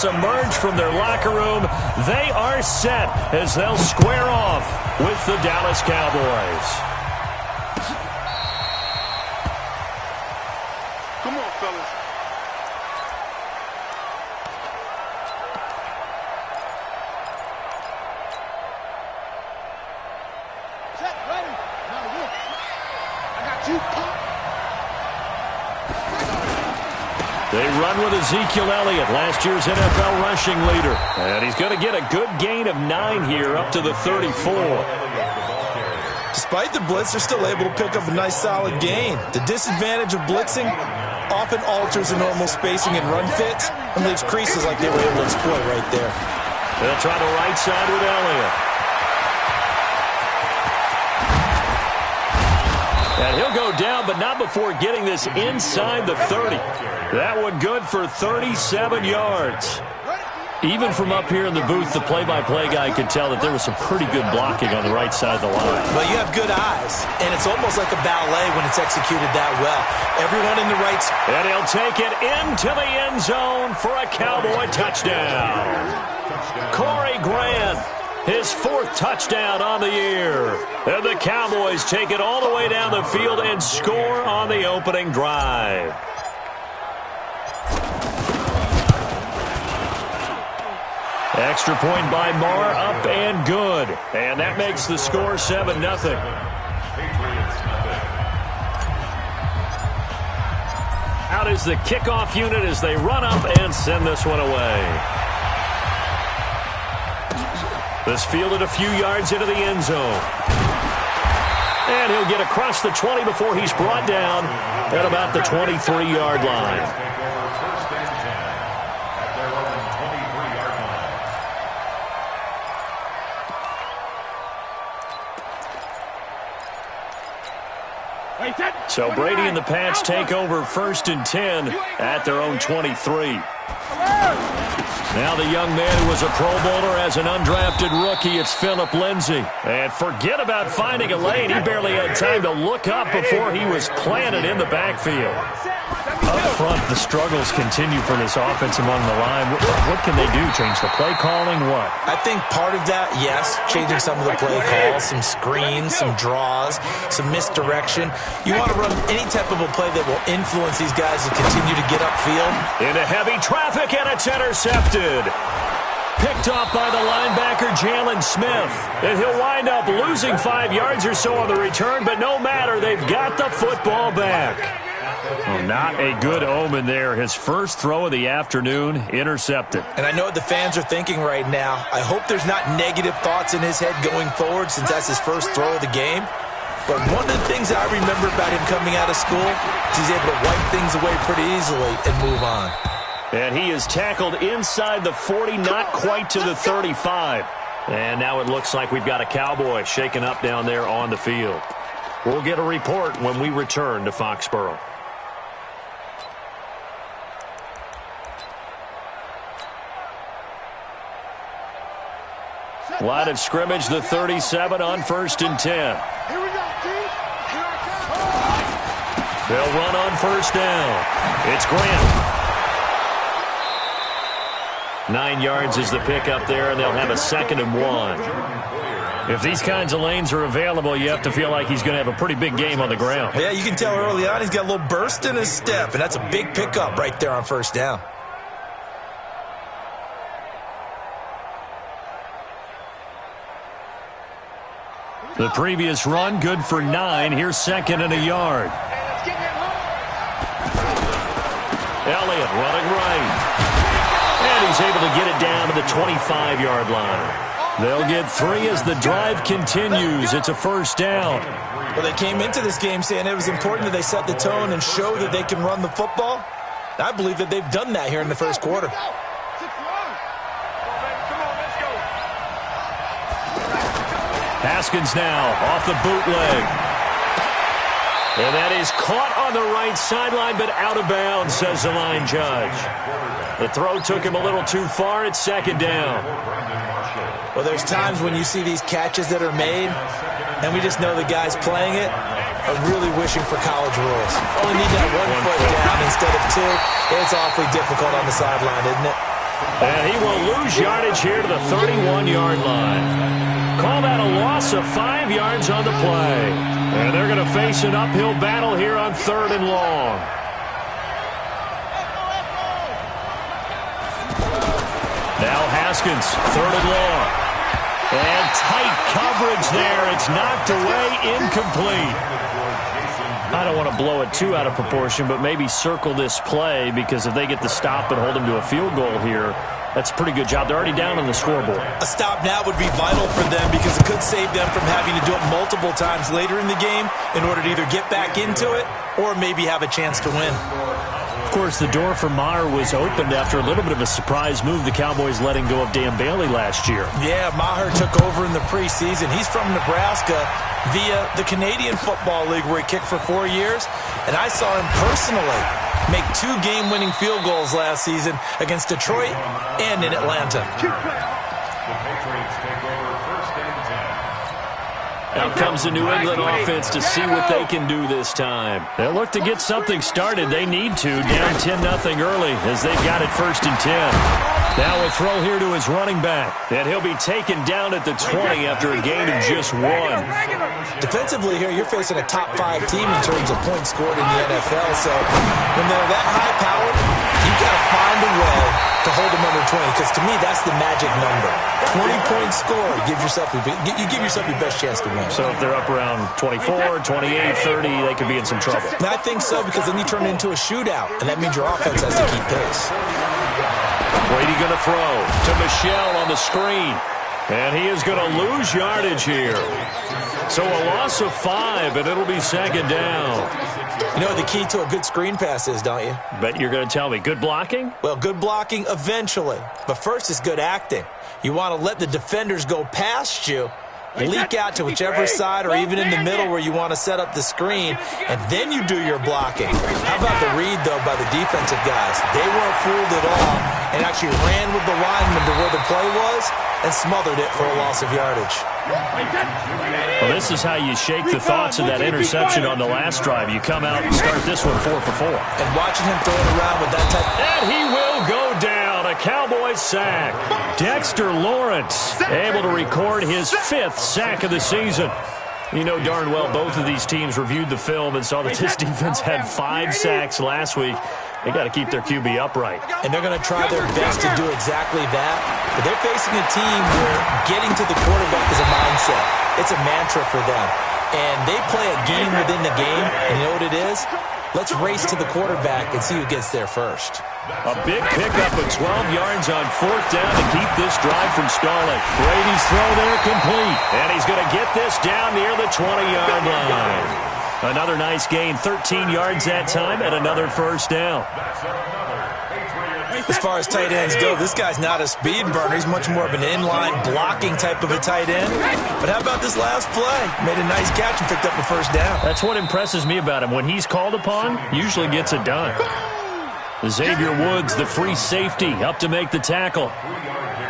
emerge from their locker room. They are set as they'll square off with the Dallas Cowboys. Come on, fellas. Set, ready. Now look. I got you. They run with Ezekiel Elliott, last year's NFL rushing leader. And he's going to get a good gain of 9 here, up to the 34. Despite the blitz, they're still able to pick up a nice solid gain. The disadvantage of blitzing often alters the normal spacing and run fits and leaves creases like they were able to exploit right there. They'll try the right side with Elliott. And he'll go down, but not before getting this inside the 30. That one good for 37 yards. Even from up here in the booth, the play-by-play guy could tell that there was some pretty good blocking on the right side of the line. Well, you have good eyes, and it's almost like a ballet when it's executed that well. Everyone in the right spot. And he'll take it into the end zone for a Cowboy touchdown. Corey Grant, his 4th touchdown on the year. And the Cowboys take it all the way down the field and score on the opening drive. Extra point by Marr, up and good. And that makes the score 7-0. Out is the kickoff unit as they run up and send this one away. This fielded a few yards into the end zone. And he'll get across the 20 before he's brought down at about the 23-yard line. So Brady and the Pats take over 1st and 10 at their own 23. Now the young man who was a Pro Bowler as an undrafted rookie, it's Phillip Lindsay. And forget about finding a lane. He barely had time to look up before he was planted in the backfield. Up front, the struggles continue for this offense among the line. What can they do? Change the play calling? What? I think part of that, yes, changing some of the play calls, some screens, some draws, some misdirection. You want to run any type of a play that will influence these guys to continue to get upfield. Into heavy traffic, and it's intercepted. Picked off by the linebacker, Jalen Smith. And he'll wind up losing 5 yards or so on the return, but no matter, they've got the football back. Well, not a good omen there. His first throw of the afternoon, intercepted. And I know what the fans are thinking right now. I hope there's not negative thoughts in his head going forward since that's his first throw of the game. But one of the things I remember about him coming out of school is he's able to wipe things away pretty easily and move on. And he is tackled inside the 40, not quite to the 35. And now it looks like we've got a Cowboy shaken up down there on the field. We'll get a report when we return to Foxborough. Line of scrimmage, the 37 on 1st and 10. Here we go, team. They'll run on 1st down. It's Grant. 9 yards is the pickup there, and they'll have a 2nd and 1. If these kinds of lanes are available, you have to feel like he's going to have a pretty big game on the ground. Yeah, you can tell early on he's got a little burst in his step, and that's a big pickup right there on 1st down. The previous run, good for 9. Here's 2nd and a yard. Elliott running right. And he's able to get it down to the 25-yard line. They'll get 3 as the drive continues. It's a 1st down. Well, they came into this game saying it was important that they set the tone and show that they can run the football. I believe that they've done that here in the first quarter. Haskins now off the bootleg. And that is caught on the right sideline, but out of bounds, says the line judge. The throw took him a little too far. It's 2nd down. Well, there's times when you see these catches that are made, and we just know the guys playing it are really wishing for college rules. Only need that one foot down instead of 2. It's awfully difficult on the sideline, isn't it? And he will lose yardage here to the 31-yard line. Call that a loss of 5 yards on the play. And they're going to face an uphill battle here on 3rd and long. Now Haskins, 3rd and long. And tight coverage there. It's knocked away, incomplete. I don't want to blow it too out of proportion, but maybe circle this play, because if they get the stop and hold them to a field goal here, that's a pretty good job. They're already down on the scoreboard. A stop now would be vital for them, because it could save them from having to do it multiple times later in the game in order to either get back into it or maybe have a chance to win. Of course, the door for Maher was opened after a little bit of a surprise move, the Cowboys letting go of Dan Bailey last year. Yeah, Maher took over in the preseason. He's from Nebraska via the Canadian Football League, where he kicked for 4 years. And I saw him personally make 2 game-winning field goals last season against Detroit and in Atlanta. Out comes the New England offense to see what they can do this time. They'll look to get something started. They need to. Down 10-0 early as they've got it 1st and 10. Now a throw here to his running back. And he'll be taken down at the 20 after a gain of just 1. Defensively here, you're facing a top-5 team in terms of points scored in the NFL. So when they're that high-powered, you've got to find a way to hold them under 20, because to me, that's the magic number. 20-point score, you give yourself your best chance to win. So if they're up around 24, 28, 30, they could be in some trouble. And I think so, because then you turn it into a shootout, and that means your offense has to keep pace. Brady going to throw to Michel on the screen. And he is going to lose yardage here. So a loss of 5, and it'll be 2nd down. You know what the key to a good screen pass is, don't you? Bet you're going to tell me. Good blocking? Well, good blocking eventually. But first is good acting. You want to let the defenders go past you, leak out to whichever side or even in the middle where you want to set up the screen, and then you do your blocking. How about the read, though, by the defensive guys? They weren't fooled at all and actually ran with the lineman to where the play was and smothered it for a loss of yardage. Well, this is how you shake the thoughts of that interception on the last drive. You come out and start this one 4 for 4. And watching him throw it around with that type. And he will go down. A Cowboys sack. Dexter Lawrence able to record his 5th sack of the season. You know darn well both of these teams reviewed the film and saw that this defense had 5 sacks last week. They got to keep their QB upright. And they're going to try their best to do exactly that. But they're facing a team where getting to the quarterback is a mindset. It's a mantra for them. And they play a game within the game. And you know what it is? Let's race to the quarterback and see who gets there first. A big pickup of 12 yards on 4th down to keep this drive from stalling. Brady's throw there complete. And he's going to get this down near the 20-yard line. Another nice gain, 13 yards that time, and another 1st down. As far as tight ends go, this guy's not a speed burner. He's much more of an inline blocking type of a tight end. But how about this last play? Made a nice catch and picked up a 1st down. That's what impresses me about him. When he's called upon, usually gets it done. Xavier Woods, the free safety, up to make the tackle.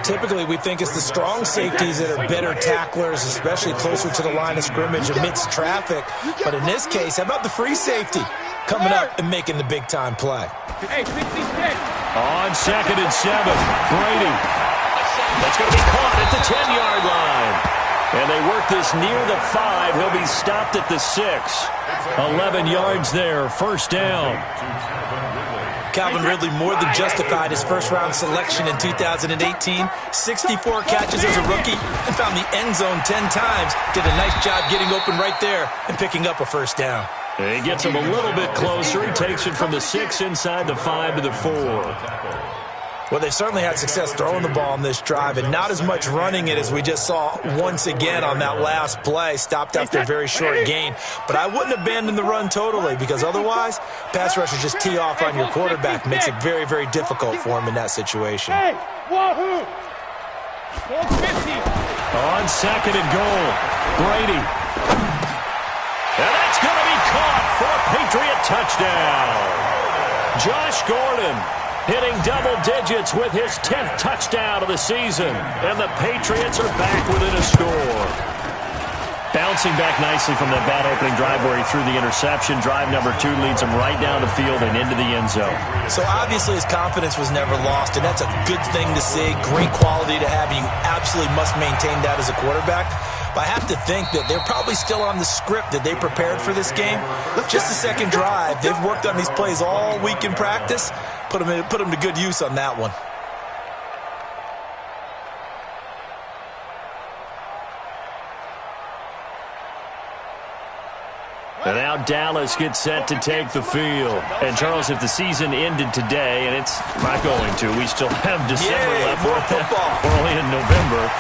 Typically, we think it's the strong safeties that are better tacklers, especially closer to the line of scrimmage amidst traffic. But in this case, how about the free safety coming up and making the big-time play? On 2nd and 7, Brady. That's going to be caught at the 10-yard line. And they work this near the 5. He'll be stopped at the 6. 11 yards there, 1st down. Calvin Ridley more than justified his first-round selection in 2018. 64 catches as a rookie and found the end zone 10 times. Did a nice job getting open right there and picking up a 1st down. And he gets him a little bit closer. He takes it from the 6 inside the 5 to the 4. Well, they've certainly had success throwing the ball on this drive and not as much running it as we just saw once again on that last play, stopped after a very short gain. But I wouldn't abandon the run totally, because otherwise, pass rushers just tee off on your quarterback. Makes it very, very difficult for him in that situation. On 2nd and goal, Brady. And that's going to be caught for a Patriot touchdown. Josh Gordon hitting double digits with his 10th touchdown of the season. And the Patriots are back within a score. Bouncing back nicely from that bad opening drive where he threw the interception. Drive number 2 leads him right down the field and into the end zone. So obviously his confidence was never lost, and that's a good thing to see. Great quality to have. You absolutely must maintain that as a quarterback. But I have to think that they're probably still on the script that they prepared for this game. Just the second drive. They've worked on these plays all week in practice. Put them to good use on that one. And now Dallas gets set to take the field. And, Charles, if the season ended today, and it's not going to, we still have December left. More football. We're only in November.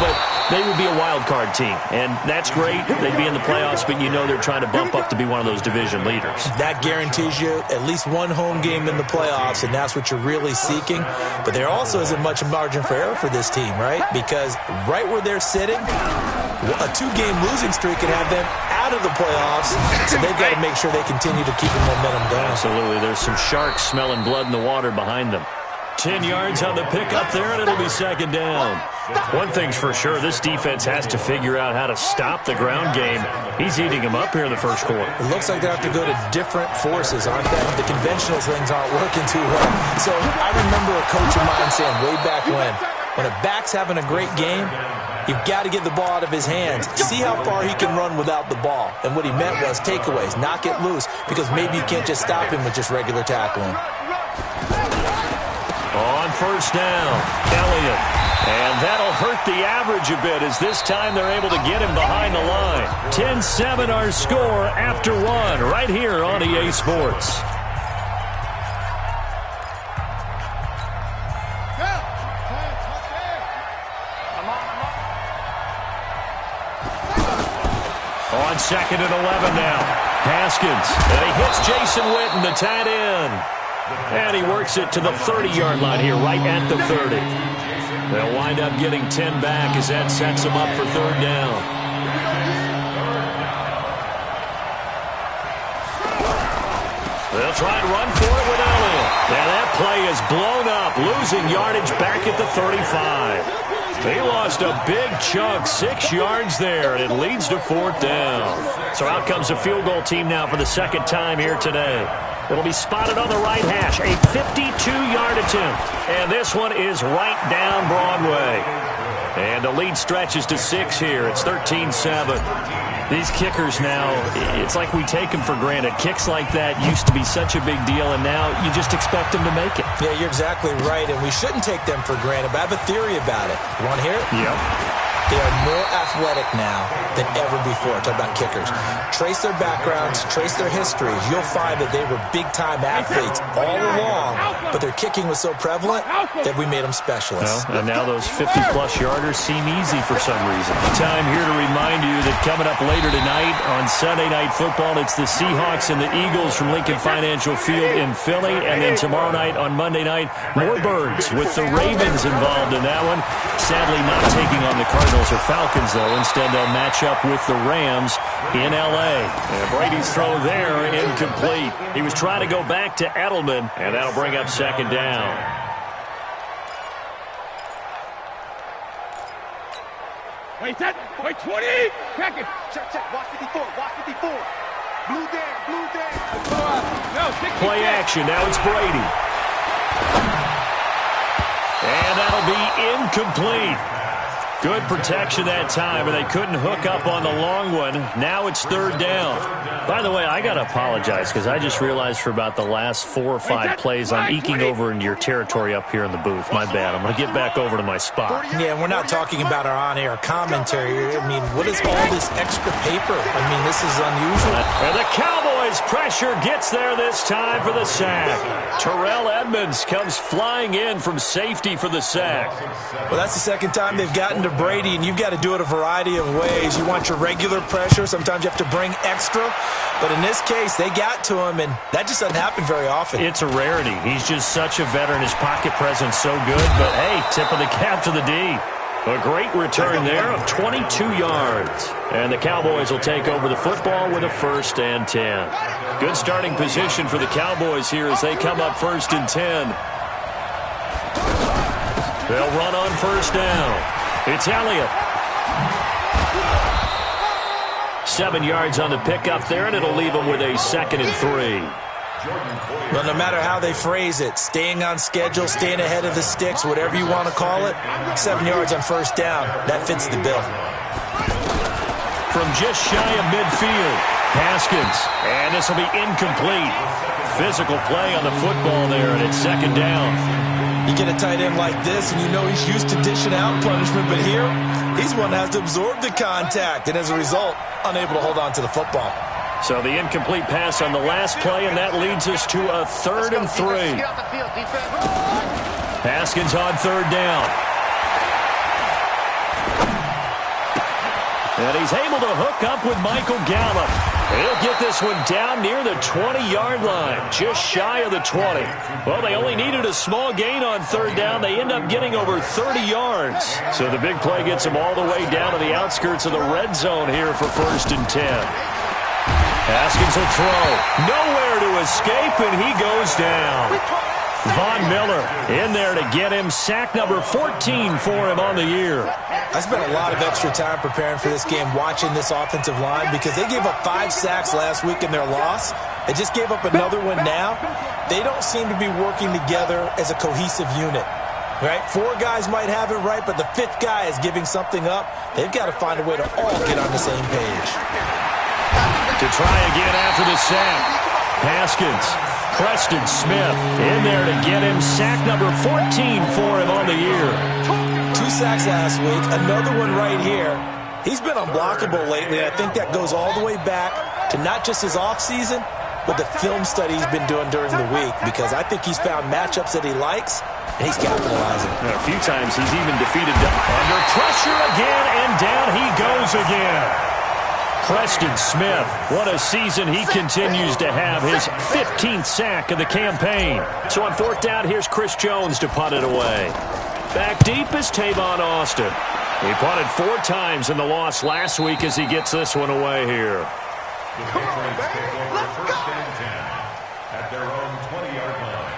But they would be a wild card team. And that's great. They'd be in the playoffs, but you know they're trying to bump up to be one of those division leaders. That guarantees you at least one home game in the playoffs, and that's what you're really seeking. But there also isn't much margin for error for this team, right? Because right where they're sitting, a 2-game losing streak could have them out of the playoffs, so they've got to make sure they continue to keep the momentum going. Absolutely. There's some sharks smelling blood in the water behind them. 10 yards on the pickup there, and it'll be second down. One thing's for sure, this defense has to figure out how to stop the ground game. He's eating them up here in the first quarter. It looks like they have to go to different forces, aren't they? The conventional things aren't working too well. So I remember a coach of mine saying way back when a back's having a great game, you've got to get the ball out of his hands. See how far he can run without the ball. And what he meant was takeaways, knock it loose, because maybe you can't just stop him with just regular tackling. On first down, Elliott. And that'll hurt the average a bit as this time they're able to get him behind the line. 10-7 our score after 1 right here on EA Sports. On second and 11 now. Haskins. And he hits Jason Witten, the tight end. And he works it to the 30-yard line here, right at the 30. They'll wind up getting 10 back as that sets them up for third down. They'll try and run for it with Elliott. And that play is blown up, losing yardage back at the 35. They lost a big chunk, 6 yards there, and it leads to fourth down. So out comes a field goal team now for the second time here today. It'll be spotted on the right hash, a 52-yard attempt. And this one is right down Broadway. And the lead stretches to 6 here. It's 13-7. These kickers now, it's like we take them for granted. Kicks like that used to be such a big deal, and now you just expect them to make it. Yeah, you're exactly right, and we shouldn't take them for granted, but I have a theory about it. You want to hear it? Yep. They are more athletic now than ever before. Talk about kickers. Trace their backgrounds, trace their histories. You'll find that they were big-time athletes all along, but their kicking was so prevalent that we made them specialists. Well, and now those 50-plus yarders seem easy for some reason. Time here to remind you that coming up later tonight on Sunday Night Football, it's the Seahawks and the Eagles from Lincoln Financial Field in Philly. And then tomorrow night on Monday night, more Birds with the Ravens involved in that one. Sadly not taking on the Cardinals or Falcons, though. Instead, they'll match up with the Rams in L.A. And Brady's throw there, incomplete. He was trying to go back to Edelman, and that'll bring up second down. Wait, set. Wait, 20. Check it. Check. Watch 54. Watch 54. Blue down. No, play action. Now it's Brady. And that'll be incomplete. Good protection that time, and they couldn't hook up on the long one. Now it's third down. By the way, I got to apologize because I just realized for about the last 4 or 5 plays, I'm eking over into your territory up here in the booth. My bad. I'm going to get back over to my spot. Yeah, we're not talking about our on-air commentary. I mean, what is all this extra paper? I mean, this is unusual. And the Cowboys' pressure gets there this time for the sack. Terrell Edmonds comes flying in from safety for the sack. Well, that's the second time they've gotten to Brady, and you've got to do it a variety of ways. You want your regular pressure. Sometimes you have to bring extra. But in this case, they got to him, and that just doesn't happen very often. It's a rarity. He's just such a veteran. His pocket presence so good. But, hey, tip of the cap to the D. A great return there of 22 yards. And the Cowboys will take over the football with a 1st and 10. Good starting position for the Cowboys here as they come up 1st and 10. They'll run on 1st down. It's Elliott. 7 yards on the pickup there, and it'll leave them with a 2nd and 3. Well, no matter how they phrase it, staying on schedule, staying ahead of the sticks, whatever you want to call it, 7 yards on first down, that fits the bill. From just shy of midfield, Haskins, and this will be incomplete. Physical play on the football there, and it's 2nd down. You get a tight end like this, and you know he's used to dishing out punishment, but here, he's one that has to absorb the contact, and as a result, unable to hold on to the football. So the incomplete pass on the last play, and that leads us to a 3rd and 3. Haskins on 3rd down. And he's able to hook up with Michael Gallup. He'll get this one down near the 20-yard line, just shy of the 20. Well, they only needed a small gain on 3rd down. They end up getting over 30 yards. So the big play gets them all the way down to the outskirts of the red zone here for 1st and 10. Haskins will throw. Nowhere to escape, and he goes down. Von Miller in there to get him. Sack number 14 for him on the year. I spent a lot of extra time preparing for this game watching this offensive line because they gave up 5 sacks last week in their loss. They just gave up another one now. They don't seem to be working together as a cohesive unit. Right? 4 guys might have it right, but the 5th guy is giving something up. They've got to find a way to all get on the same page. To try again after the sack. Haskins, Preston Smith in there to get him. Sack number 14 for him on the year. 2 sacks last week, another one right here. He's been unblockable lately, and I think that goes all the way back to not just his offseason, but the film study he's been doing during the week, because I think he's found matchups that he likes, and he's capitalizing. A few times he's even defeated under pressure again, and down he goes again. Preston Smith, what a season he continues to have, his 15th sack of the campaign. So on 4th down, here's Chris Jones to punt it away. Back deep is Tavon Austin. He punted 4 times in the loss last week as he gets this one away here. Come on, baby. Let's go. At their own 20-yard line.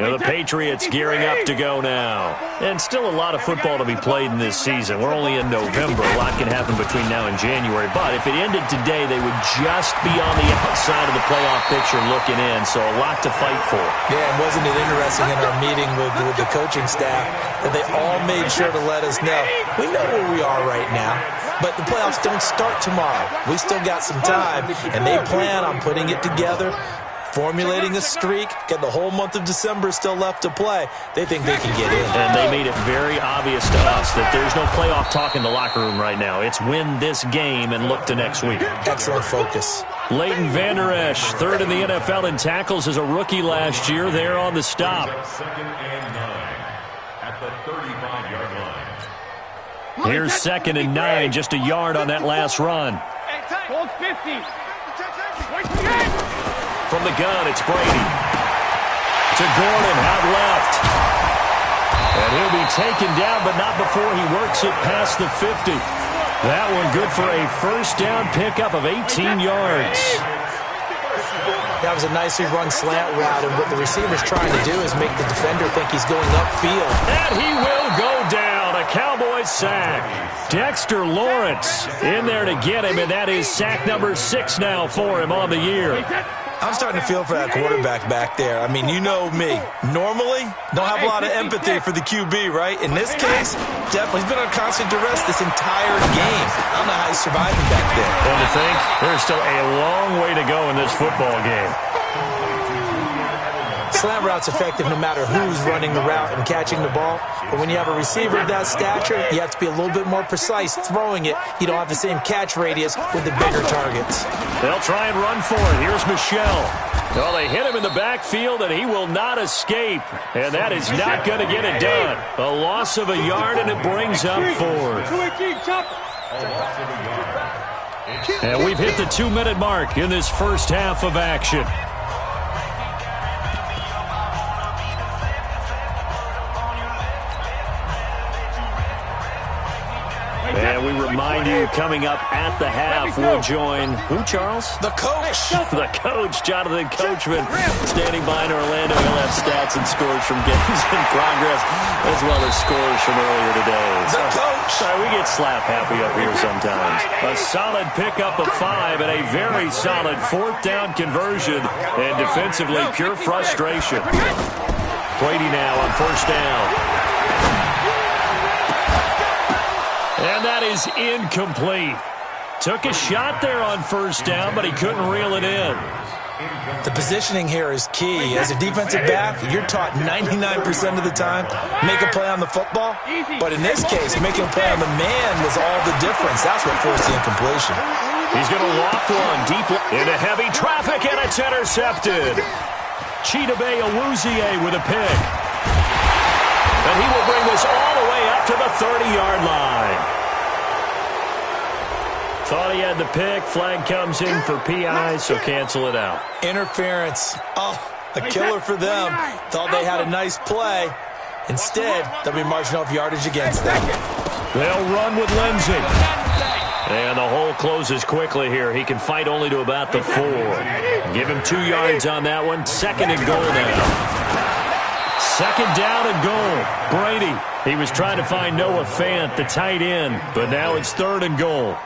The Patriots gearing up to go now. And still a lot of football to be played in this season. We're only in November. A lot can happen between now and January. But if it ended today, they would just be on the outside of the playoff picture looking in. So a lot to fight for. Yeah, and wasn't it interesting in our meeting with the coaching staff that they all made sure to let us know, we know where we are right now, but the playoffs don't start tomorrow. We still got some time, and they plan on putting it together, formulating a streak, get the whole month of December still left to play. They think they can get in. And they made it very obvious to us that there's no playoff talk in the locker room right now. It's win this game and look to next week. Excellent focus. Leighton Vander Esch, 3rd in the NFL in tackles as a rookie last year. There on the stop. 2nd and 9 at the 35-yard line. Here's 2nd and 9, just a yard on that last run. Hold 50. From the gun, it's Brady. To Gordon, out left. And he'll be taken down, but not before he works it past the 50. That one good for a 1st down pickup of 18 yards. That was a nicely run slant route, and what the receiver's trying to do is make the defender think he's going upfield. And he will go down. A Cowboys sack. Dexter Lawrence in there to get him, and that is sack number 6 now for him on the year. I'm starting to feel for that quarterback back there. I mean, you know me. Normally, don't have a lot of empathy for the QB, right? In this case, definitely, he's been on constant duress this entire game. I don't know how he's surviving back there. And to think, there's still a long way to go in this football game. Slant route's effective no matter who's running the route and catching the ball. But when you have a receiver of that stature, you have to be a little bit more precise throwing it. You don't have the same catch radius with the bigger targets. They'll try and run for it. Here's Michelle. Well, they hit him in the backfield, and he will not escape. And that is not going to get it done. A loss of a yard, and it brings up 4th. And we've hit the 2-minute mark in this first half of action. And we And mind you, coming up at the half, we'll join who, Charles? The coach. The coach, Jonathan Coachman, standing by in Orlando. He'll have stats and scores from games in progress, as well as scores from earlier today. The coach. Sorry, we get slap happy up here sometimes. A solid pickup of 5 and a very solid 4th down conversion. And defensively, pure frustration. Brady now on 1st down. And that is incomplete. Took a shot there on 1st down, but he couldn't reel it in. The positioning here is key. As a defensive back, you're taught 99% of the time, make a play on the football. But in this case, making a play on the man was all the difference. That's what forced the incompletion. He's going to loft one deep into heavy traffic, and it's intercepted. Chidobe Awuzie with a pick. And he will bring this all the way up to the 30-yard line. Thought he had the pick. Flag comes in for PI, so cancel it out. Interference. Oh, a killer for them. Thought they had a nice play. Instead, they'll be marching off yardage against them. They'll run with Lindsey. And the hole closes quickly here. He can fight only to about the 4. Give him 2 yards on that one. 2nd and goal now. 2nd down and goal. Brady, he was trying to find Noah Fant, the tight end, but now it's 3rd and goal.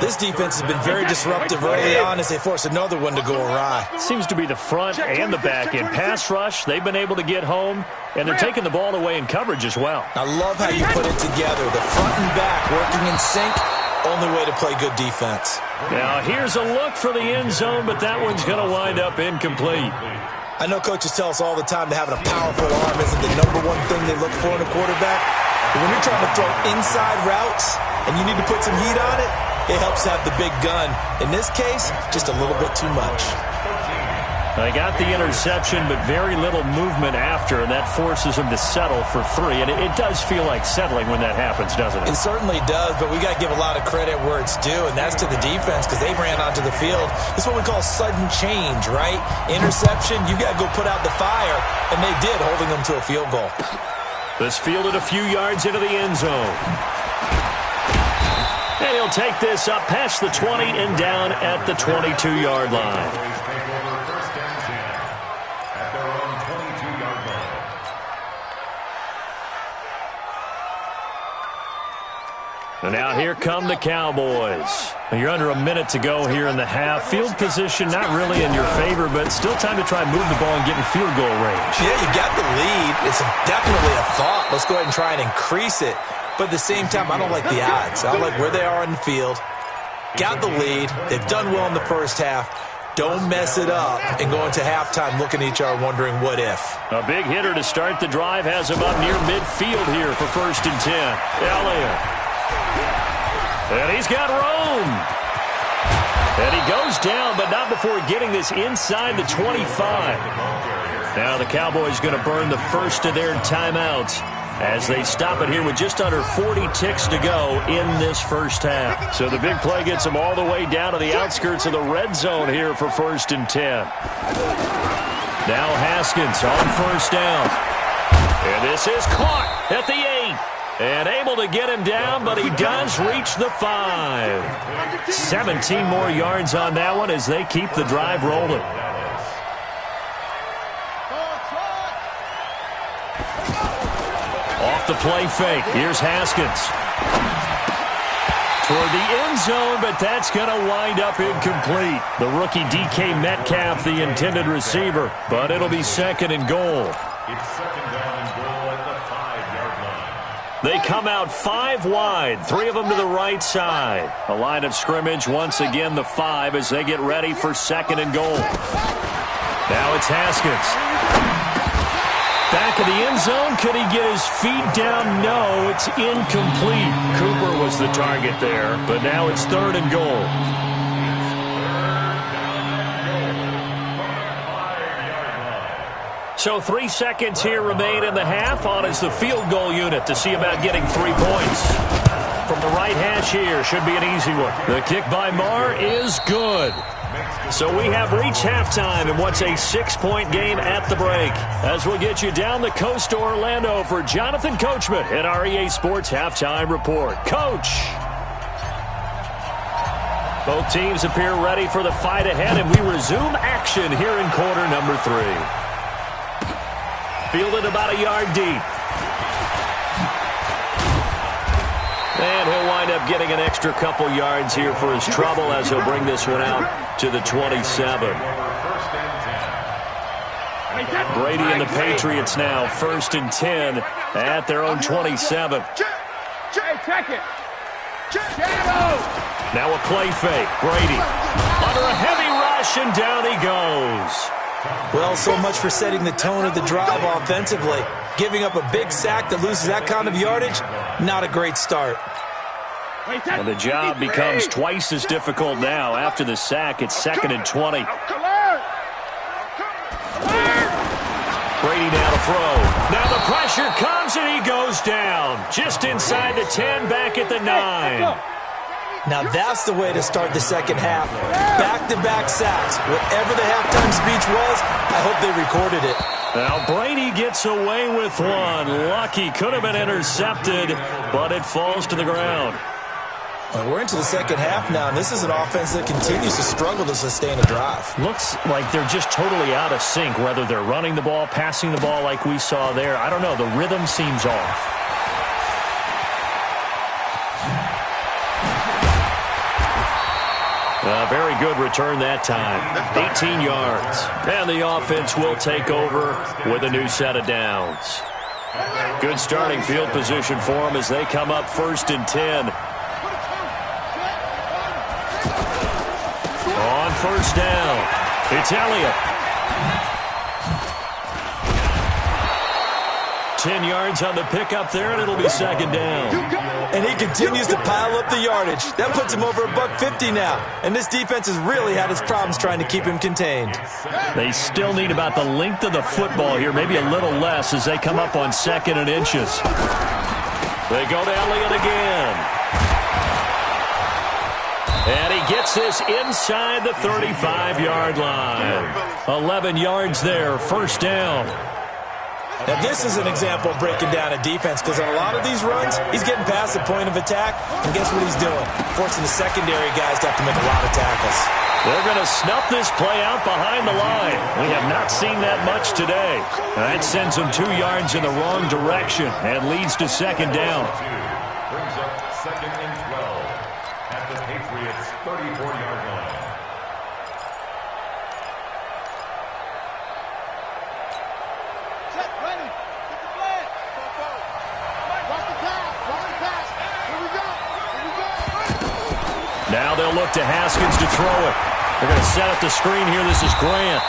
This defense has been very disruptive early on as they force another one to go awry. Seems to be the front and the back end. Pass rush, they've been able to get home, and they're taking the ball away in coverage as well. I love how you put it together. The front and back working in sync, only way to play good defense. Now here's a look for the end zone, but that one's going to wind up incomplete. I know coaches tell us all the time that having a powerful arm isn't the #1 thing they look for in a quarterback. But when you're trying to throw inside routes and you need to put some heat on it, it helps have the big gun. In this case, just a little bit too much. They got the interception, but very little movement after, and that forces him to settle for 3. And it does feel like settling when that happens, doesn't it? It certainly does, but we got to give a lot of credit where it's due, and that's to the defense because they ran onto the field. This is what we call sudden change, right? Interception, you got to go put out the fire, and they did, holding them to a field goal. This fielded a few yards into the end zone. And he'll take this up past the 20 and down at the 22-yard line. And now here come the Cowboys. You're under a minute to go here in the half. Field position not really in your favor, but still time to try and move the ball and get in field goal range. Yeah, you got the lead. It's definitely a thought. Let's go ahead and try and increase it. But at the same time, I don't like the odds. I don't like where they are in the field. Got the lead. They've done well in the first half. Don't mess it up and go into halftime looking at each other wondering what if. A big hitter to start the drive has him up near midfield here for 1st and 10. Elliott. And he's got Rome. And he goes down, but not before getting this inside the 25. Now the Cowboys going to burn the first of their timeouts as they stop it here with just under 40 ticks to go in this first half. So the big play gets them all the way down to the outskirts of the red zone here for 1st and 10. Now Haskins on 1st down. And this is caught at the 8. And able to get him down, but he does reach the 5. 17 more yards on that one as they keep the drive rolling. Off the play fake. Here's Haskins. Toward the end zone, but that's going to wind up incomplete. The rookie DK Metcalf, the intended receiver, but it'll be 2nd and goal. It's 2nd down and goal at the 5-yard line. They come out 5 wide, 3 of them to the right side. A line of scrimmage, once again the 5 as they get ready for 2nd and goal. Now it's Haskins. Back of the end zone. Could he get his feet down? No, it's incomplete. Cooper was the target there, but now it's 3rd and goal. So 3 seconds here remain in the half. On is the field goal unit to see about getting 3 points. From the right hash here, should be an easy one. The kick by Marr is good. So we have reached halftime in what's a 6-point game at the break. As we'll get you down the coast to Orlando for Jonathan Coachman at our EA Sports Halftime Report. Coach. Both teams appear ready for the fight ahead, and we resume action here in quarter number 3. Fielded about a yard deep. And he'll wind up getting an extra couple yards here for his trouble as he'll bring this one out to the 27. Brady and the Patriots now 1st and 10 at their own 27. Check it. Now a play fake. Brady under a heavy rush, and down he goes. Well, so much for setting the tone of the drive offensively. Giving up a big sack that loses that kind of yardage, not a great start. And the job becomes twice as difficult now. After the sack, it's 2nd and 20. Brady now to throw. Now the pressure comes, and he goes down. Just inside the 10, back at the 9. Now that's the way to start the second half. Back-to-back sacks. Whatever the halftime speech was, I hope they recorded it. Now Brady gets away with one. Lucky, could have been intercepted, but it falls to the ground. Well, we're into the second half now, and this is an offense that continues to struggle to sustain a drive. Looks like they're just totally out of sync, whether they're running the ball, passing the ball like we saw there. I don't know. The rhythm seems off. A very good return that time. 18 yards. And the offense will take over with a new set of downs. Good starting field position for them as they come up 1st and 10. On 1st down, it's Elliott. 10 yards on the pickup there, and it'll be 2nd down. And he continues to pile up the yardage. That puts him over $150 now. And this defense has really had its problems trying to keep him contained. They still need about the length of the football here, maybe a little less as they come up on 2nd and inches. They go to Elliott again. And he gets this inside the 35-yard line. 11 yards there, 1st down. Now, this is an example of breaking down a defense because on a lot of these runs, he's getting past the point of attack, and guess what he's doing? Forcing the secondary guys to have to make a lot of tackles. They're going to snuff this play out behind the line. We have not seen that much today. That sends them 2 yards in the wrong direction and leads to 2nd down. Brings up 2nd and 12 at the Patriots' 34-yard line. Now they'll look to Haskins to throw it. They're going to set up the screen here. This is Grant.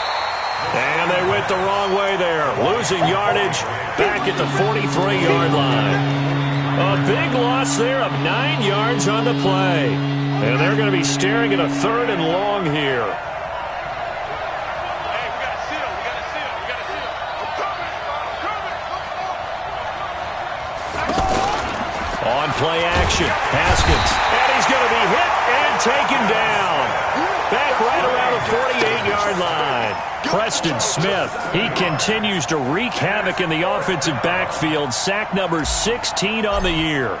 And they went the wrong way there. Losing yardage back at the 43-yard line. A big loss there of 9 yards on the play. And they're going to be staring at a 3rd and long here. On play action, Haskins, and he's going to be hit and taken down. Back right around the 48-yard line. Preston Smith, he continues to wreak havoc in the offensive backfield. Sack number 16 on the year.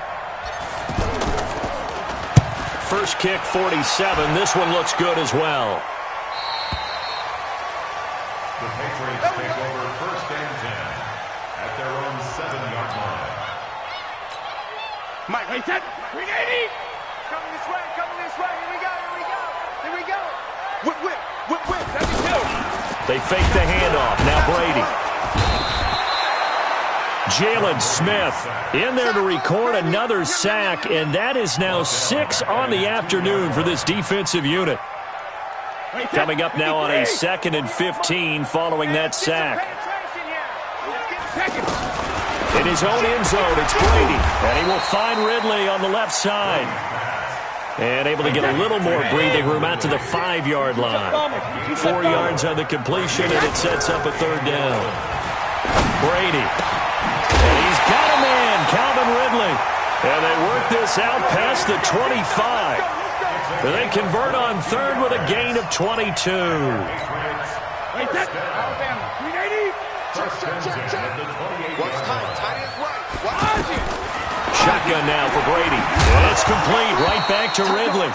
First kick, 47. This one looks good as well. The Patriots take over 1st and 10 at their own 7-yard line. Mike, wait, set. 380. Coming this way, coming this way. Here we go, here we go. Here we go. Whip, whip, whip, whip. 72. They fake the handoff. Now Brady. Jalen Smith in there to record another sack, and that is now 6 on the afternoon for this defensive unit. Coming up now on a 2nd and 15 following that sack. In his own end zone, it's Brady, and he will find Ridley on the left side. And able to get a little more breathing room out to the 5-yard line. 4 yards on the completion, and it sets up a 3rd down. Brady. And he's got a man, Calvin Ridley. And they work this out past the 25. They convert on 3rd with a gain of 22. Wait, set. Alabama, 380. Check, check, check, check. Watch time. Tight is right. Watch it. Shotgun now for Brady. And it's complete right back to Ridley.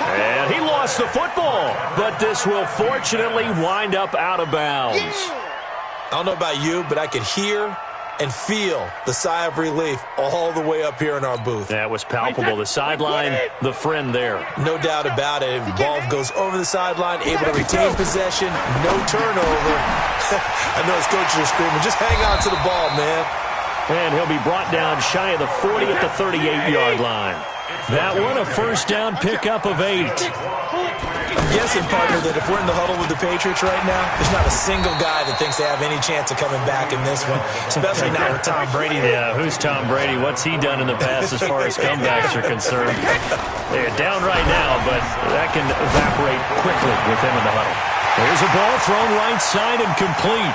And he lost the football, but this will fortunately wind up out of bounds. I don't know about you, but I could hear and feel the sigh of relief all the way up here in our booth. That was palpable. The sideline, the friend there. No doubt about it. The ball goes over the sideline, able to retain possession, no turnover. I know his coaches are screaming, just hang on to the ball, man. And he'll be brought down shy of the 40 at the 38-yard line. That one a first down pickup of 8. I'm guessing, partner, that if we're in the huddle with the Patriots right now, there's not a single guy that thinks they have any chance of coming back in this one, especially not with Tom Brady. Yeah, who's Tom Brady? What's he done in the past as far as comebacks are concerned? They're down right now, but that can evaporate quickly with him in the huddle. There's a ball thrown right side and complete.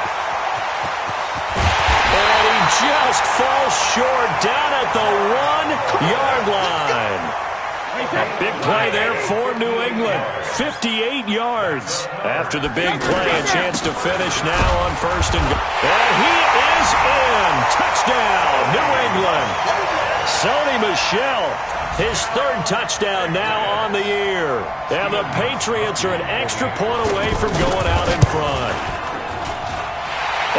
And he just falls short down at the 1-yard line. Big play there for New England. 58 yards. After the big play, a chance to finish now on first and goal. And he is in. Touchdown, New England. Sony Michel, his 3rd touchdown now on the year. And the Patriots are an extra point away from going out in front.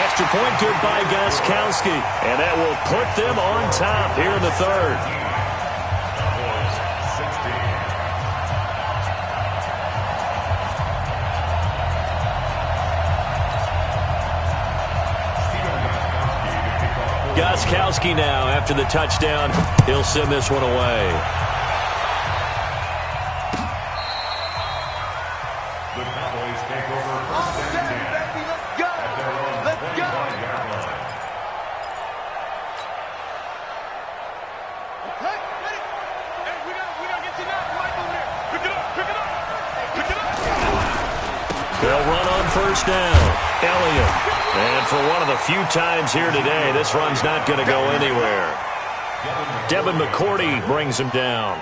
Extra point good by Gostkowski. And that will put them on top here in the 3rd. Gostkowski now after the touchdown. He'll send this one away. The Cowboys take over first and 10 at their own 25-yard line. Hey, we gotta get you now. Right over there. Pick it up. They'll run on first down. Elliott. And for one of the few times here today, this run's not going to go anywhere. Devin McCourty brings him down.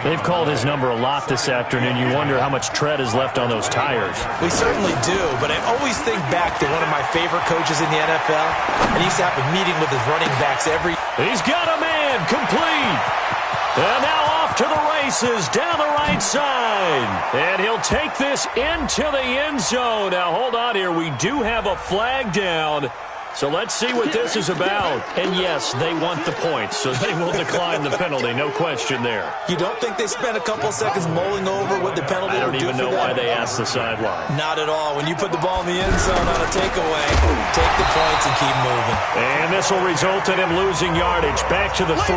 They've called his number a lot this afternoon. You wonder how much tread is left on those tires. We certainly do, but I always think back to one of my favorite coaches in the NFL, and he used to have a meeting with his running backs every... He's got a man complete. And now off to the races down the right side. And he'll take this into the end zone. Now hold on here. We do have a flag down. So let's see what this is about. And yes, they want the points, so they will decline the penalty. No question there. You don't think they spent a couple of seconds mulling over what the penalty would do for them? I don't even know why they asked the sideline. Not at all. When you put the ball in the end zone on a takeaway, take the points and keep moving. And this will result in him losing yardage. Back to the 3.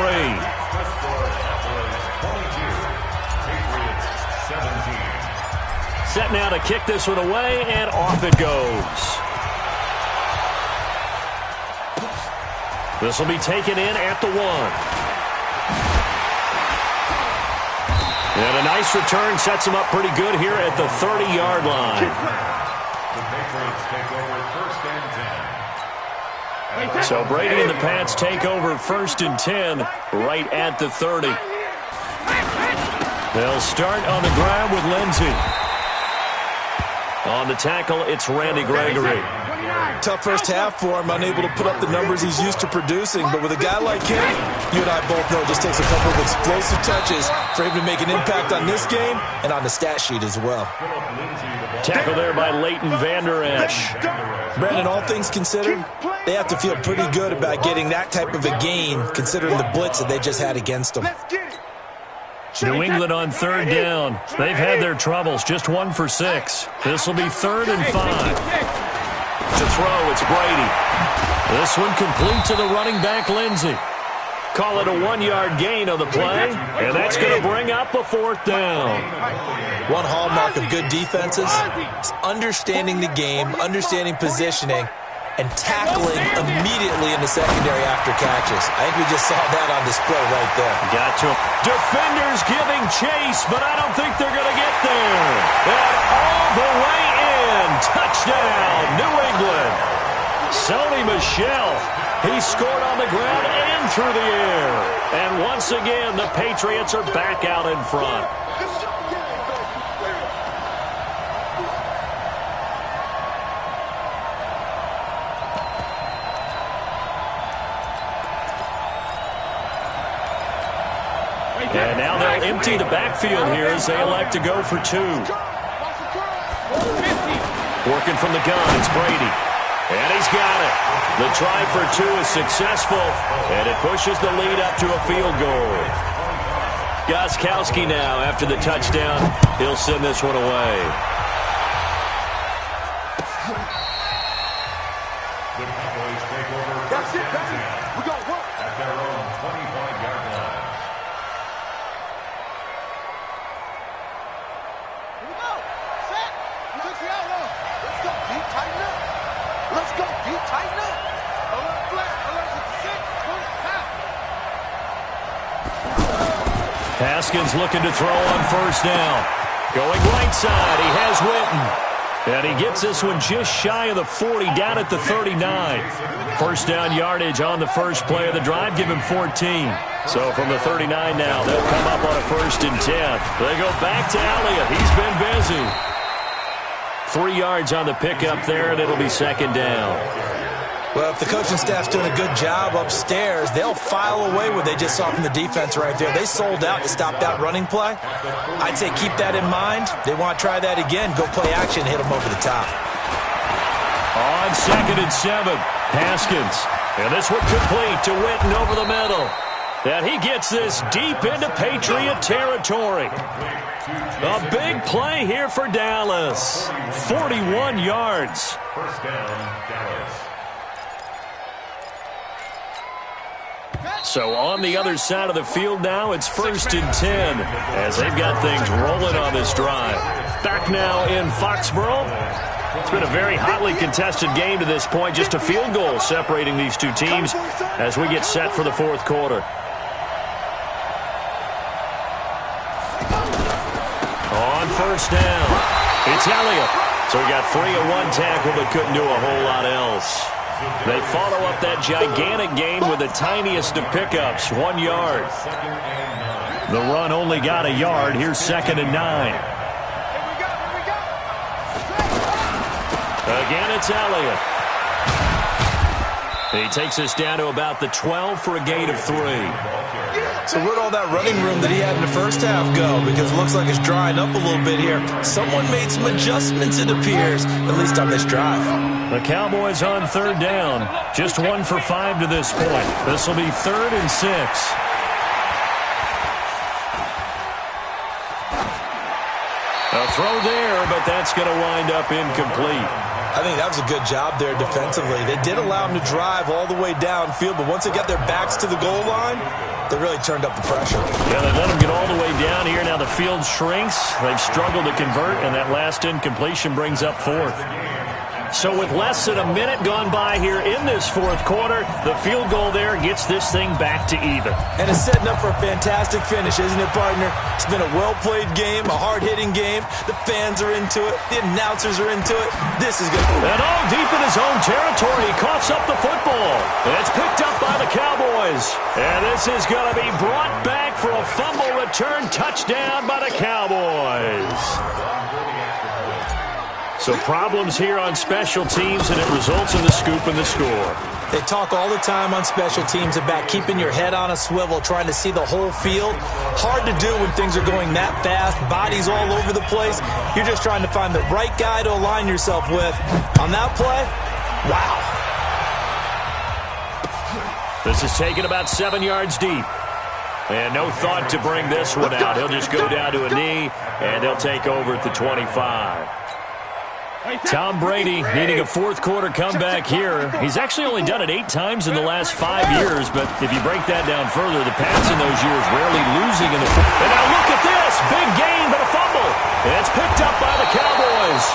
Set now to kick this one away, and off it goes. This will be taken in at the 1. And a nice return sets him up pretty good here at the 30-yard line. The Patriots take over first and 10. So Brady and the Pats take over first and 10 right at the 30. They'll start on the ground with Lindsey. On the tackle, it's Randy Gregory. Tough first half for him, unable to put up the numbers he's used to producing. But with a guy like him, you and I both know it just takes a couple of explosive touches for him to make an impact on this game and on the stat sheet as well. Tackle there by Leighton Vander Esch. Brandon, all things considered, they have to feel pretty good about getting that type of a gain, considering the blitz that they just had against them. New England on 3rd down. They've had their troubles, just 1 for 6. This will be 3rd and 5. To throw, it's Brady. This one complete to the running back, Lindsey. Call it a 1-yard gain on the play, and that's going to bring up a 4th down. One hallmark of good defenses is understanding the game, understanding positioning, and tackling immediately in the secondary after catches. I think we just saw that on display right there. Got to him. Defenders giving chase, but I don't think they're going to get there. And all the way in. Touchdown, New England. Sony Michel. He scored on the ground and through the air. And once again, the Patriots are back out in front. empty the backfield here as they elect to go for two. Working from the gun, it's Brady. And he's got it. The try for two is successful, and it pushes the lead up to a field goal. Gostkowski now, after the touchdown, he'll send this one away. The Cowboys take over first and 10 We got work. at their own 25-yard line. Here we go. Set. Switch it out, though. Let's go. Deep, tighten up. Let's go. Deep, tighten up. Alert flat. Alert to the 6. Go half. Haskins looking to throw on first down. Going right side, he has Witten. And he gets this one just shy of the 40, down at the 39. First down yardage on the first play of the drive, give him 14. So from the 39 now, they'll come up on a 1st and 10. They go back to Elliott. He's been busy. 3 yards on the pickup there, and it'll be 2nd down. Well, if the coaching staff's doing a good job upstairs, they'll file away what they just saw from the defense right there. They sold out to stop that running play. I'd say keep that in mind. They want to try that again. Go play action, hit them over the top. On 2nd and 7, Haskins. And this one complete to Witten over the middle. And he gets this deep into Patriot territory. A big play here for Dallas. 41 yards. First down, Dallas. So on the other side of the field now, it's 1st and 10 as they've got things rolling on this drive. Back now in Foxborough. It's been a very hotly contested game to this point. Just a field goal separating these two teams as we get set for the 4th quarter. On first down, it's Elliott. So he got free of one tackle but couldn't do a whole lot else. They follow up that gigantic gain with the tiniest of pickups, 1 yard. The run only got a yard. Here's 2nd and 9. Again, it's Elliott. He takes us down to about the 12 for a gain of 3. So where'd all that running room that he had in the first half go? Because it looks like it's drying up a little bit here. Someone made some adjustments, it appears, at least on this drive. The Cowboys on 3rd down. Just 1 for 5 to this point. This will be 3rd and 6. A throw there, but that's going to wind up incomplete. I think that was a good job there defensively. They did allow them to drive all the way downfield, but once they got their backs to the goal line, they really turned up the pressure. Yeah, they let them get all the way down here. Now the field shrinks. They've struggled to convert, and that last incompletion brings up 4th. So with less than a minute gone by here in this 4th quarter, the field goal there gets this thing back to even. And it's setting up for a fantastic finish, isn't it, partner? It's been a well-played game, a hard-hitting game. The fans are into it. The announcers are into it. This is good. And all deep in his own territory, he coughs up the football. And it's picked up by the Cowboys. And this is going to be brought back for a fumble return touchdown by the Cowboys. So problems here on special teams, and it results in the scoop and the score. They talk all the time on special teams about keeping your head on a swivel, trying to see the whole field. Hard to do when things are going that fast, bodies all over the place. You're just trying to find the right guy to align yourself with. On that play, wow. This is taken about 7 yards deep. And no thought to bring this one out. He'll just go down to a knee, and they'll take over at the 25. Tom Brady needing a 4th quarter comeback here. He's actually only done it 8 times in the last 5 years, but if you break that down further, the Pats in those years rarely losing in the 4th. And now look at this. Big gain, but a fumble. And it's picked up by the Cowboys.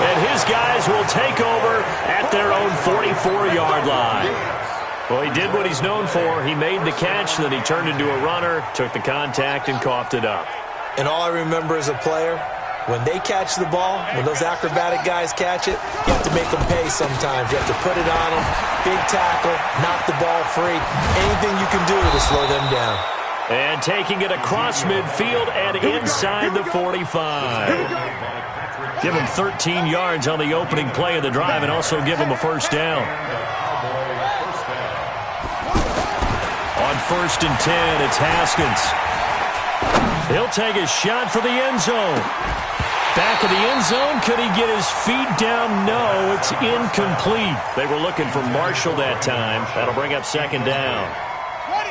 And his guys will take over at their own 44-yard line. Well, he did what he's known for. He made the catch, then he turned into a runner, took the contact, and coughed it up. And all I remember as a player, when they catch the ball, when those acrobatic guys catch it, you have to make them pay sometimes. You have to put it on them, big tackle, knock the ball free. Anything you can do to slow them down. And taking it across midfield and inside the 45. Give him 13 yards on the opening play of the drive and also give him a 1st down. On 1st and 10, it's Haskins. He'll take a shot for the end zone. Back of the end zone. Could he get his feet down? No, it's incomplete. They were looking for Marshall that time. That'll bring up second down.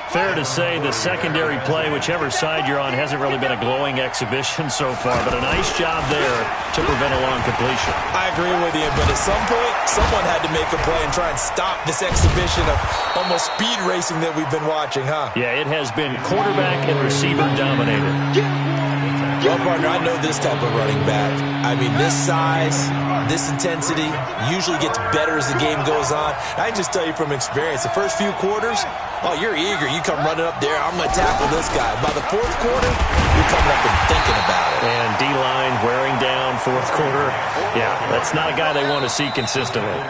Fair to say the secondary play, whichever side you're on, hasn't really been a glowing exhibition so far, but a nice job there to prevent a long completion. I agree with you, but at some point, someone had to make a play and try and stop this exhibition of almost speed racing that we've been watching, huh? Yeah, it has been quarterback and receiver dominated. Well, partner, I know this type of running back. I mean, this size, this intensity usually gets better as the game goes on. I can just tell you from experience, the first few quarters, oh, you're eager. You come running up there, I'm going to tackle this guy. By the fourth quarter, you're coming up and thinking about it. And D-line wearing down fourth quarter. Yeah, that's not a guy they want to see consistently.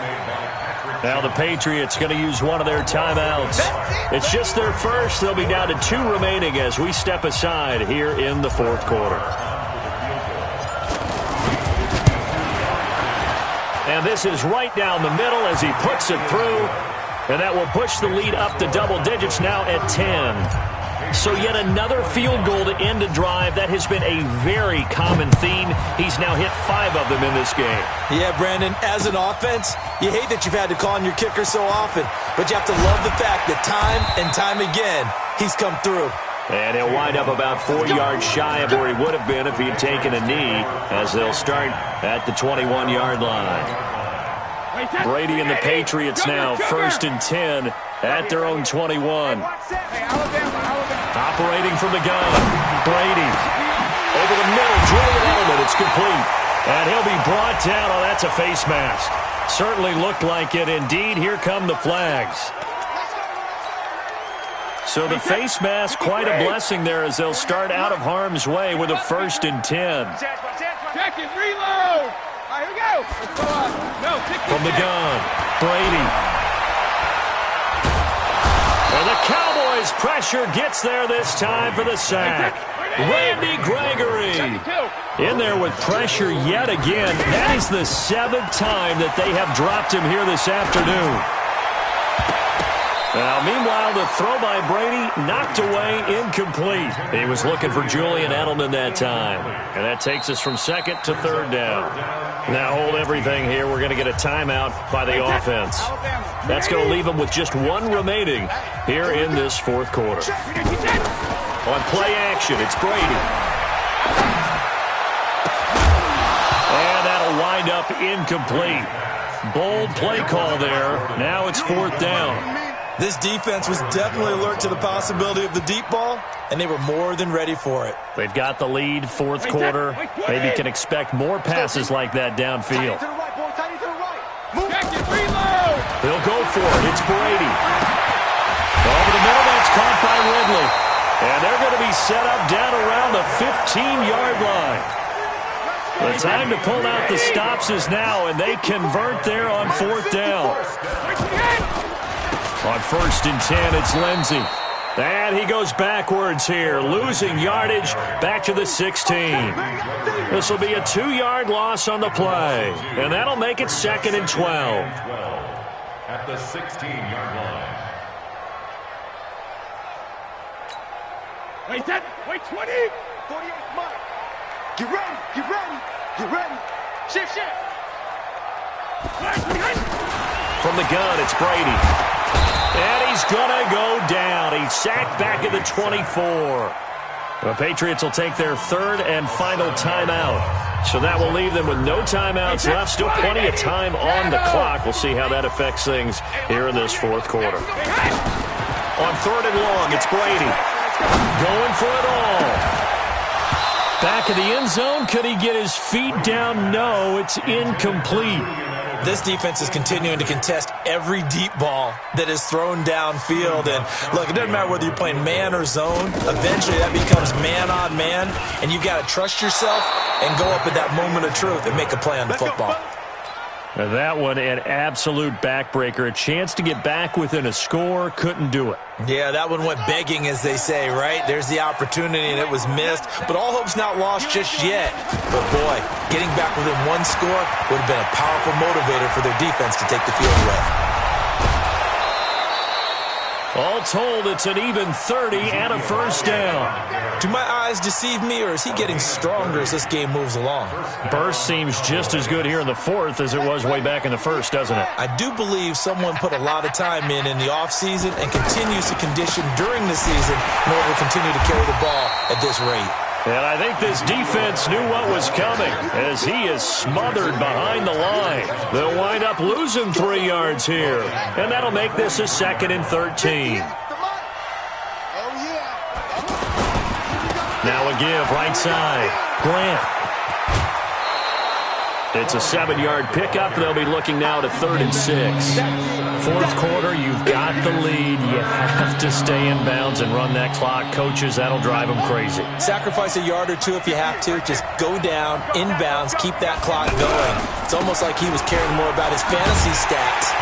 Now the Patriots going to use one of their timeouts. It's just their first. They'll be down to 2 remaining as we step aside here in the fourth quarter. And this is right down the middle as he puts it through. And that will push the lead up to double digits now at 10. So yet another field goal to end a drive. That has been a very common theme. He's now hit 5 of them in this game. Yeah, Brandon, as an offense, you hate that you've had to call on your kicker so often, but you have to love the fact that time and time again, he's come through. And he'll wind up about 4 yards shy of where he would have been if he had taken a knee, as they'll start at the 21-yard line. Brady and the Patriots now first and 10 at their own 21. Operating from the gun, Brady. Over the middle, Julian Edelman, it's complete. And he'll be brought down. Oh, that's a face mask. Certainly looked like it. Indeed, here come the flags. So the face mask, quite a blessing there as they'll start out of harm's way with a first and 10. Check it, reload. All right, here we go. Let's go on. No, from the gun, Brady. And the Cowboys' pressure gets there this time for the sack. Randy Gregory in there with pressure yet again. That is the 7th time that they have dropped him here this afternoon. Now, meanwhile, the throw by Brady knocked away, incomplete. He was looking for Julian Edelman that time. And that takes us from second to third down. Now, hold everything here. We're going to get a timeout by the offense. That's going to leave them with just 1 remaining here in this fourth quarter. On play action, it's Brady. And that'll wind up incomplete. Bold play call there. Now it's 4th down. This defense was definitely alert to the possibility of the deep ball, and they were more than ready for it. They've got the lead, fourth quarter. Maybe can expect more passes like that downfield. They'll go for it. It's Brady. Over the middle, that's caught by Ridley. And they're going to be set up down around the 15-yard line. The time to pull out the stops is now, and they convert there on 4th down. On 1st and 10, it's Lindsey. And he goes backwards here, losing yardage back to the 16. This will be a 2-yard loss on the play, and that'll make it 2nd and 12. At the 16-yard line. Wait, set. Wait, 20. 48 mark. Get ready. Get ready. Get ready. Shift, shift. From the gun, it's Brady. And he's going to go down. He's sacked back at the 24. The Patriots will take their 3rd and final timeout. So that will leave them with no timeouts left. Still plenty of time on the clock. We'll see how that affects things here in this fourth quarter. On 3rd and long, it's Brady. Going for it all. Back of the end zone. Could he get his feet down? No, it's incomplete. This defense is continuing to contest every deep ball that is thrown downfield. And, look, it doesn't matter whether you're playing man or zone. Eventually, that becomes man on man. And you got to trust yourself and go up at that moment of truth and make a play on the football. Now that one, an absolute backbreaker. A chance to get back within a score. Couldn't do it. Yeah, that one went begging, as they say, right? There's the opportunity, and it was missed. But all hope's not lost just yet. But, boy, getting back within 1 score would have been a powerful motivator for their defense to take the field away. All told, it's an even 30 and a first down. Do my eyes deceive me, or is he getting stronger as this game moves along? Burst seems just as good here in the fourth as it was way back in the first, doesn't it? I do believe someone put a lot of time in the offseason and continues to condition during the season in order to continue to carry the ball at this rate. And I think this defense knew what was coming as he is smothered behind the line. They'll wind up losing 3 yards here, and that'll make this a 2nd and 13. Now a give right side. Grant. It's a 7-yard pickup. They'll be looking now to 3rd and 6. Fourth quarter, you've got the lead. You have to stay in bounds and run that clock. Coaches, that'll drive them crazy. Sacrifice a yard or two if you have to. Just go down, inbounds, keep that clock going. It's almost like he was caring more about his fantasy stats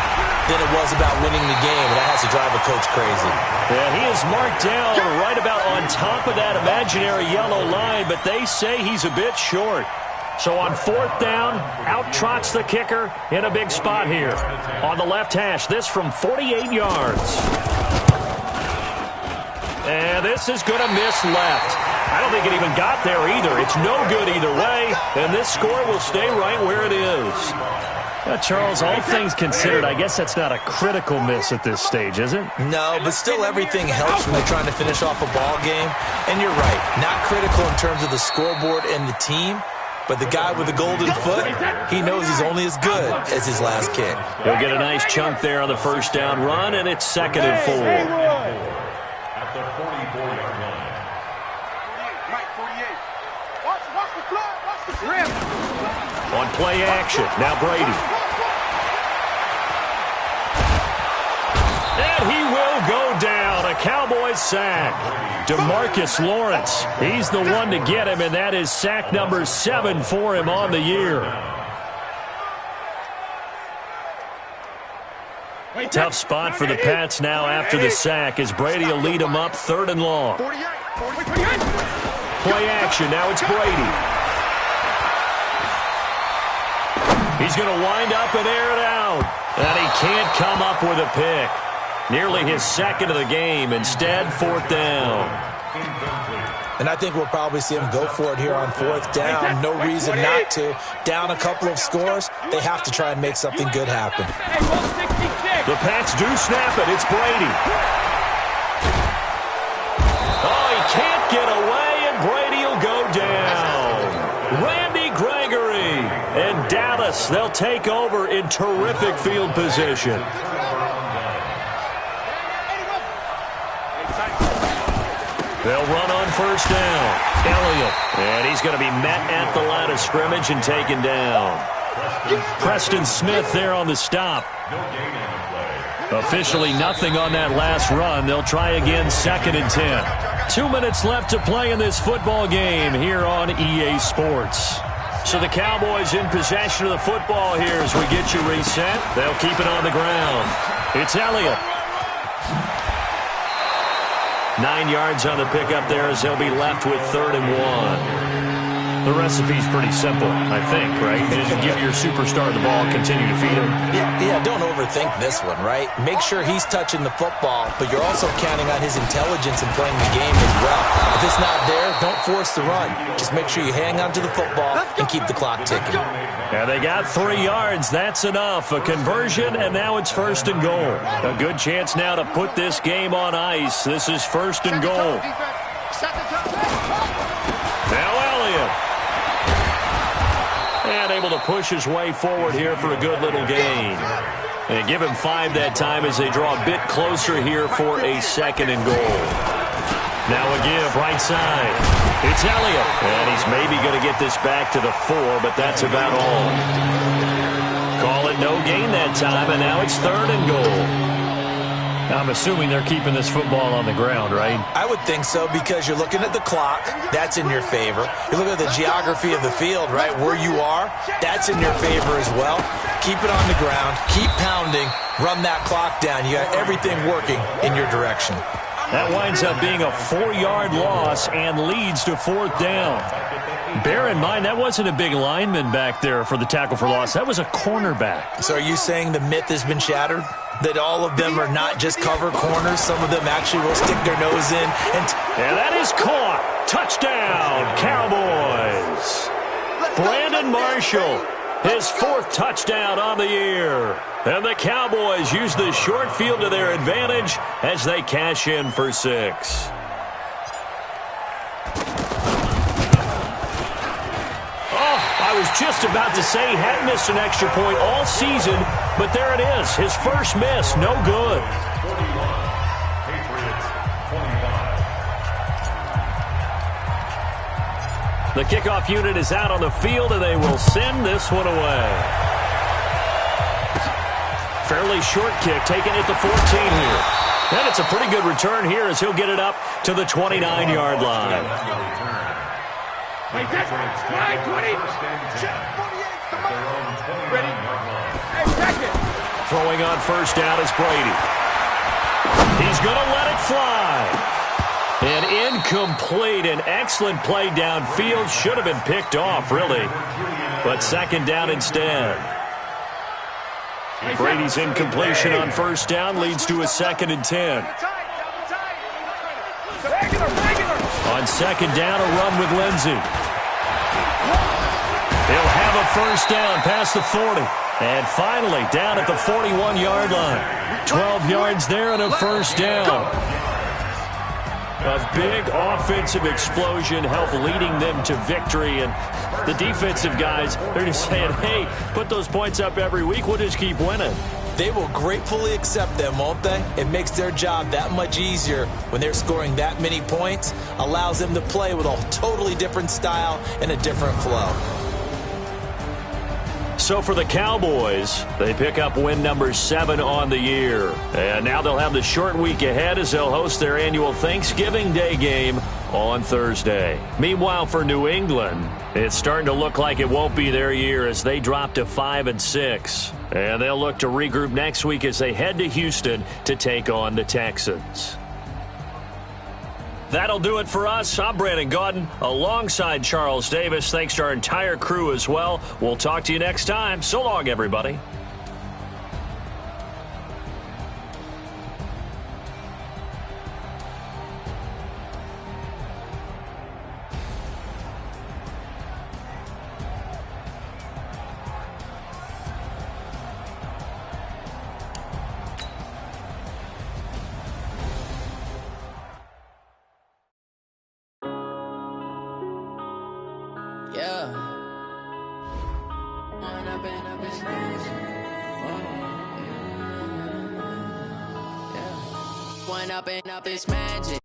than it was about winning the game, and that has to drive a coach crazy. Yeah, he is marked down right about on top of that imaginary yellow line, but they say he's a bit short. So on 4th down, out trots the kicker in a big spot here. On the left hash, this from 48 yards. And this is going to miss left. I don't think it even got there either. It's no good either way, and this score will stay right where it is. Charles, all things considered, I guess that's not a critical miss at this stage, is it? No, but still everything helps when they're trying to finish off a ball game. And you're right, not critical in terms of the scoreboard and the team, but the guy with the golden foot, he knows he's only as good as his last kick. He'll get a nice chunk there on the first down run, and it's 2nd and 4. At the 44-yard line. Mike, 48. Watch the flood. Watch the rim. On play action, now Brady. And he will go down. A Cowboys sack. DeMarcus Lawrence. He's the one to get him, and that is sack number 7 for him on the year. Tough spot for the Pats now after the sack as Brady will lead them up 3rd and long. Play action, now it's Brady. He's going to wind up and air it out. And he can't come up with a pick. Nearly his 2nd of the game. Instead, 4th down. And I think we'll probably see him go for it here on 4th down. No reason not to. Down a couple of scores, they have to try and make something good happen. The Pats do snap it. It's Brady. Oh, he can't get away, and Brady will go down. Randy Gregory and Dallas, they'll take over in terrific field position. They'll run on first down. Elliott. And he's going to be met at the line of scrimmage and taken down. Preston Smith there on the stop. Officially nothing on that last run. They'll try again 2nd and 10. 2 minutes left to play in this football game here on EA Sports. So the Cowboys in possession of the football here as we get you reset. They'll keep it on the ground. It's Elliott. 9 yards on the pickup there as they'll be left with 3rd and 1. The recipe's pretty simple, I think, right? Just give your superstar the ball, continue to feed him. Yeah, don't overthink this one, right? Make sure he's touching the football, but you're also counting on his intelligence in playing the game as well. If it's not there, don't force the run. Just make sure you hang on to the football and keep the clock ticking. Yeah, they got 3 yards. That's enough. A conversion, and now it's 1st and goal. A good chance now to put this game on ice. This is 1st and goal. Now Elliott. And able to push his way forward here for a good little gain. And give him 5 that time as they draw a bit closer here for a 2nd and goal. Now a give right side. It's Elliott. And he's maybe going to get this back to the 4, but that's about all. Call it no gain that time, and now it's 3rd and goal. I'm assuming they're keeping this football on the ground, right? I would think so because you're looking at the clock. That's in your favor. You're looking at the geography of the field, right? Where you are, that's in your favor as well. Keep it on the ground. Keep pounding. Run that clock down. You got everything working in your direction. That winds up being a 4-yard loss and leads to 4th down. Bear in mind, that wasn't a big lineman back there for the tackle for loss. That was a cornerback. So are you saying the myth has been shattered? That all of them are not just cover corners? Some of them actually will stick their nose in. And that is caught. Touchdown, Cowboys. Brandon Marshall, his 4th touchdown on the year. And the Cowboys use the short field to their advantage as they cash in for 6. I was just about to say he hadn't missed an extra point all season, but there it is. His first miss, no good. 41, Patriots 25. The kickoff unit is out on the field, and they will send this one away. Fairly short kick, taken at the 14 here. And it's a pretty good return here as he'll get it up to the 29-yard line. Hey, that's 20. Ready? Hey, check it. Throwing on first down is Brady. He's going to let it fly. An incomplete, an excellent play downfield. Should have been picked off, really. But 2nd down instead. Brady's incompletion on first down leads to a 2nd and 10. On 2nd down, a run with Lindsey. He'll have a first down past the 40. And finally, down at the 41-yard line. 12 yards there and a first down. A big offensive explosion helped leading them to victory. And the defensive guys, they're just saying, hey, put those points up every week. We'll just keep winning. They will gratefully accept them, won't they? It makes their job that much easier when they're scoring that many points. Allows them to play with a totally different style and a different flow. So for the Cowboys, they pick up win number 7 on the year. And now they'll have the short week ahead as they'll host their annual Thanksgiving Day game on Thursday. Meanwhile, for New England, it's starting to look like it won't be their year as they drop to 5-6. And they'll look to regroup next week as they head to Houston to take on the Texans. That'll do it for us. I'm Brandon Gaudin alongside Charles Davis. Thanks to our entire crew as well. We'll talk to you next time. So long, everybody. Yeah. One up and up, it's magic.